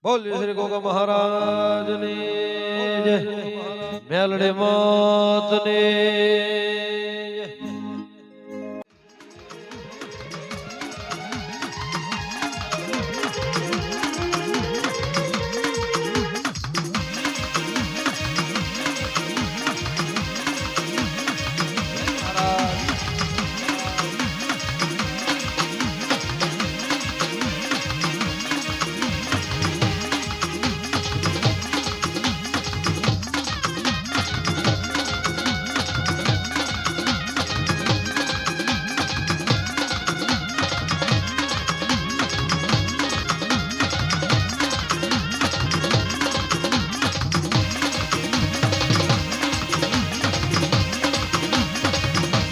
બોલ્યો શ્રી ગોગા મહારાજ ની જય મેલડી માત ની જય.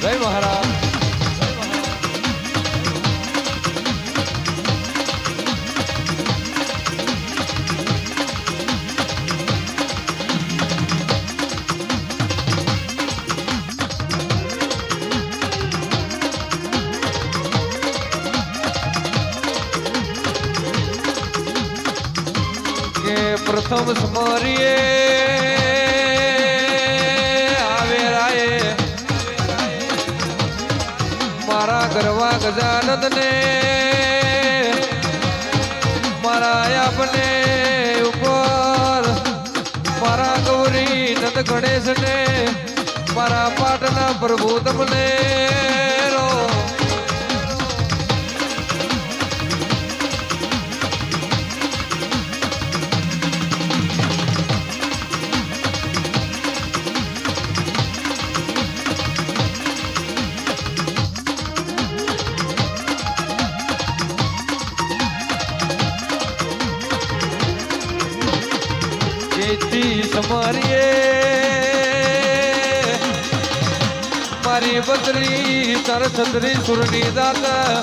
જય મહારાજ. કે પ્રથમ સ્મરીએ આવે રાયે મારા ગરવા ગજાનંદ ને મારા આપને ઉપર મારા ગૌરી નંદ ગણેશ ને મારા પાટના પ્રભુ તમને રો સમારીએ મારી બદરી તર છત્રી સુરની દાતા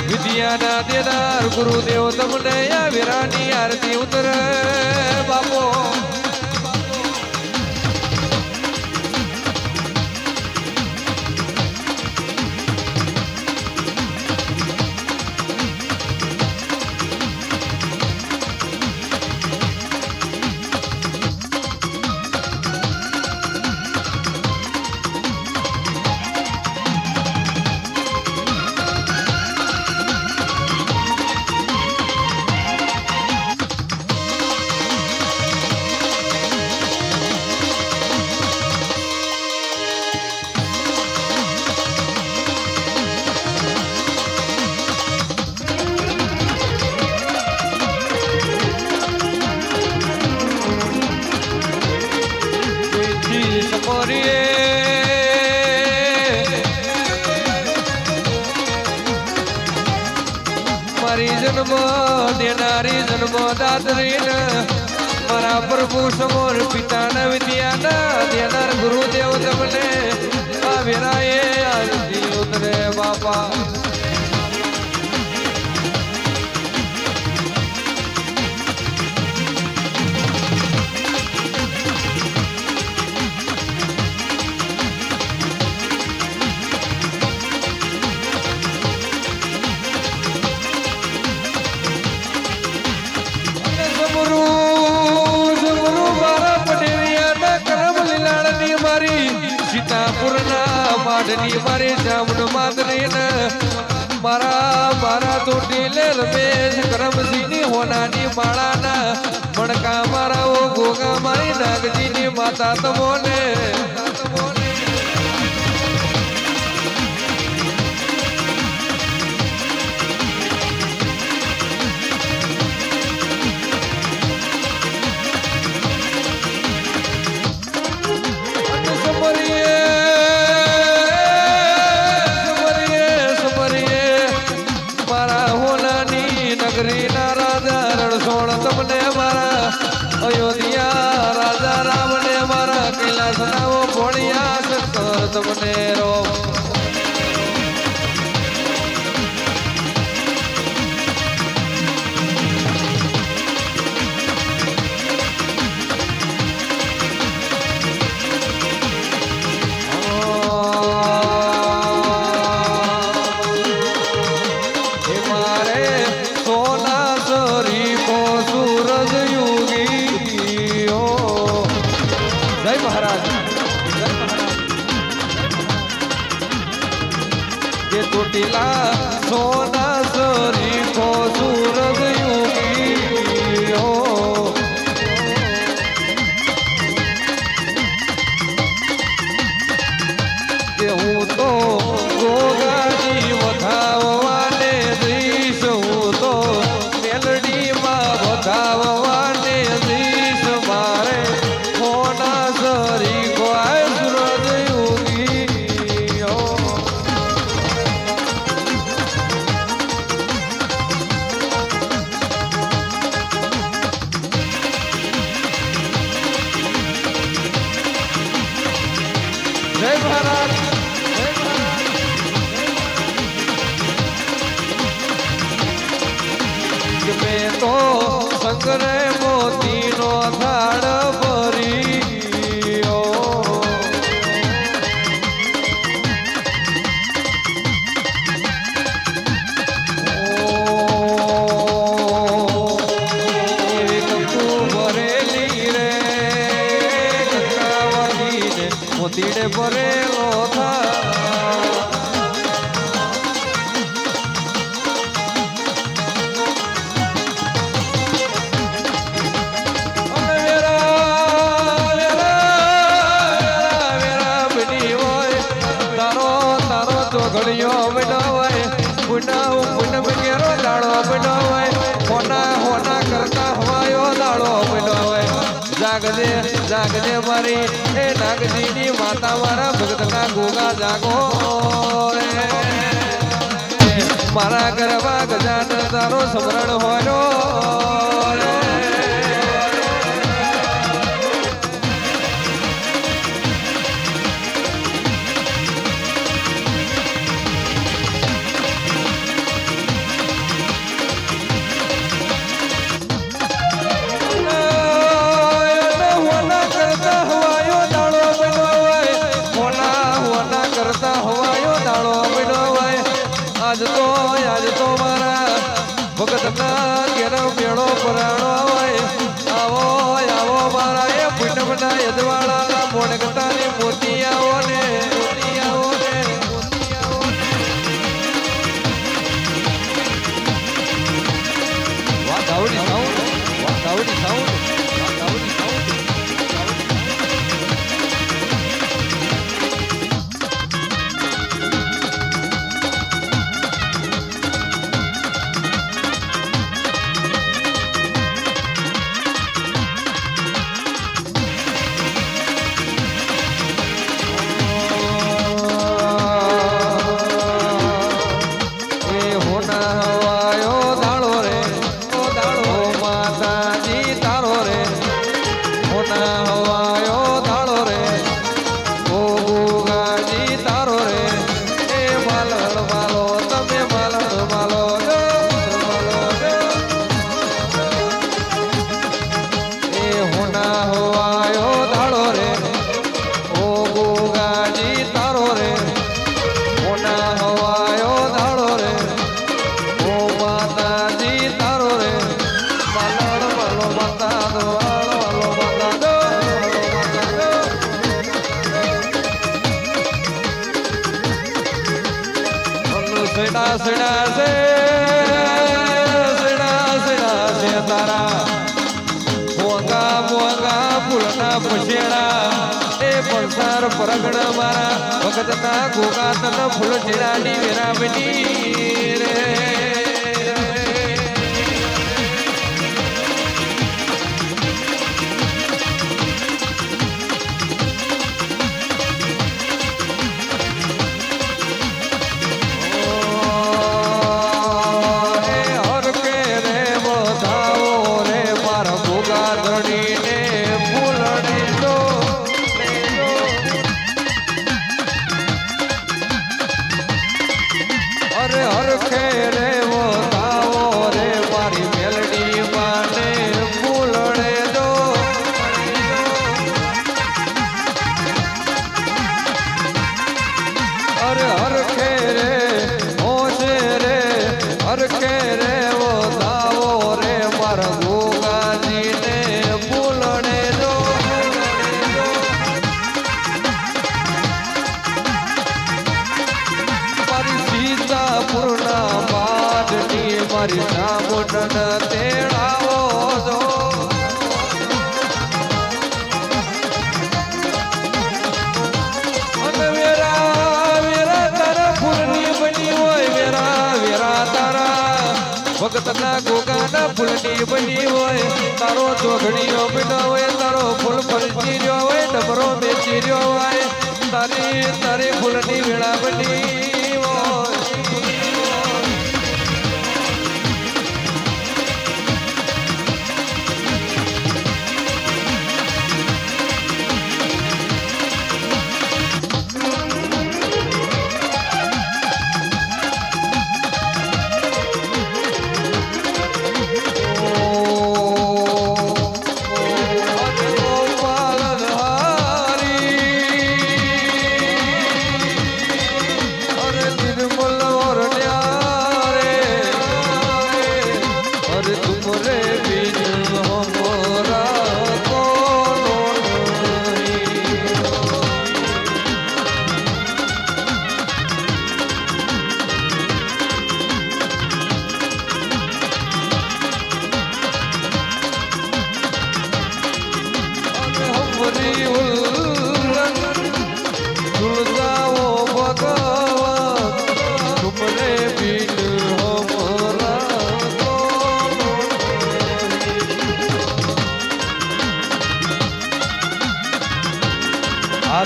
વિદ્યાના દેનાર ગુરુદેવ તમને આ વિરાની આરતી ઉતર બાપો. મારી જન્મ દેનારી જન્મ દાદરી મારા પ્રભુ સમોર પિતાના વિદ્યાના દેનાર ગુરુદેવ તમને આ વેરાએ આરતી ઉતરે બાપા. સીતાપુરના માડની મારી જામન માદરી ને મારા તોટી લે રમેશ કરમસિંહની હોનાની માળાના મણકા મારા ઓ ગોગા મારી નાગજીની માતા તમોને તમને મારા અયોધ્યા રાજા રામ ને મારા કૈલાસ નાવો ભોળિયા શંકર તમને રો મારે સોના સરી કો સૂરજ લીલા સોના સરીખો સૂરજ યુગી હો કે હું તો ગોગાજી વધાવવાને દઈશ હું તો મેલડીમાં વધાવવાને દઈશ મારે સોના સરીખો આય સૂરજ યુગી હો જય ભારત મેં તો શંકરે મોતીનો થાળ ભર્યો ભરેલી રે ગંગાવતીને મોતીને ભરેલો થા ઘડિયો બનાવાય પુનાવ પુનમ કેરો દાડો બનાવાય હોના હોના કરતા હવાયો દાડો બનાવાય જાગજે જાગજે મારી એ નાગજીની માતા મારા ભગતના ગોગા જાગો રે મારા ગરબા ગજાન તારો સમરણ હોયો રે આજ તો મારા ભગતના ઘેર મેળો પરાણો હોય આવો આવો મારા એ પૂનમના યજવાળા મોણગતાની મોતી આવો ને મોતી આવો ને મોતી આવો વાહ દાવડી સાઉન્ડ વાહ દાવડી સાઉન્ડ વાહ દાવડી સાઉન્ડ સેડા સેડા સે સેડા સેડા સે તારા મોગા મોગા ફૂલના પછેડા એ પંસાર પરગણ મારા ભગતના ગોગા તન ફૂલ ચેડાની વેરાવની રે હરખે રે ભગતના ગોગાના ફૂલની બની હોય તારો ચોઘડીઓ બન્યો હોય તારો ફૂલ ફરજી રહ્યો હોય ડબરો બેચી રહ્યો હોય તારી ફૂલની વેળા બની હોય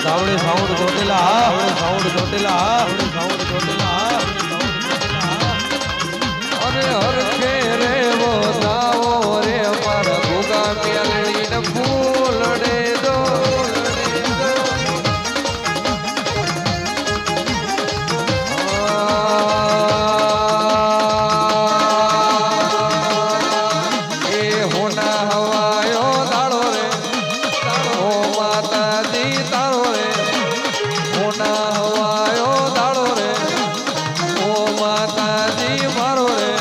धावड़े साउंड जोटेला साउंड जोटेला साउंड जोटेला अरे हर खेरे वो दावो रे मारा गोगा मेलड़ी न फूलड़े दो ए होना हवायो दाड़ो रे ओ माता दी तारो रे होना हवायो दाड़ो रे ओ माता दी मारो रे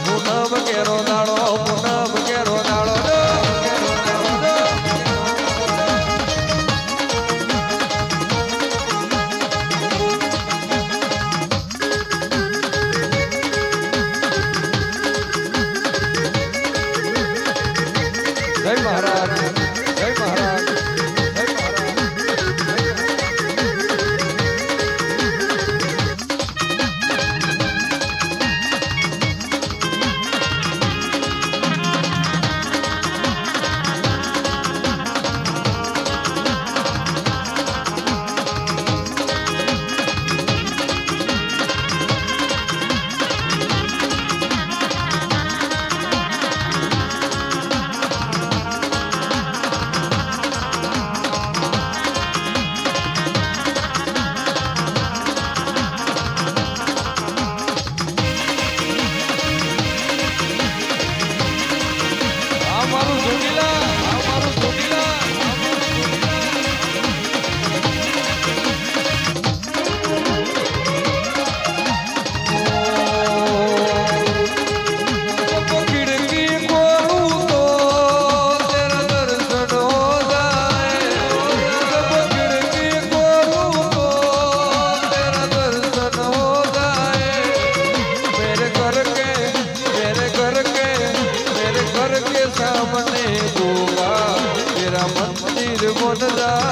पूनम केरो दाड़ो जय महाराज जय महाराज जय महाराज અમારું ચોટીલા खिड़की खोलूं तो तेरा दर्शन हो जाए जब खिड़की खोलूं तो तेरा दर्शन हो जाए मेरे घर के सामने होगा तेरा मंदिर बन जाए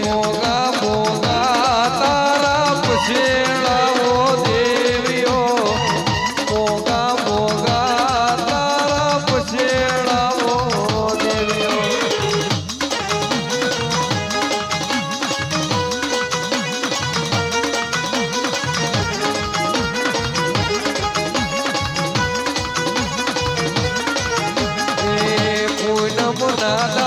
मोगा मोगा तारा पछेड़ा वो देवियो मोगा मोगा तारा पछेड़ा वो देवियो पूनम ना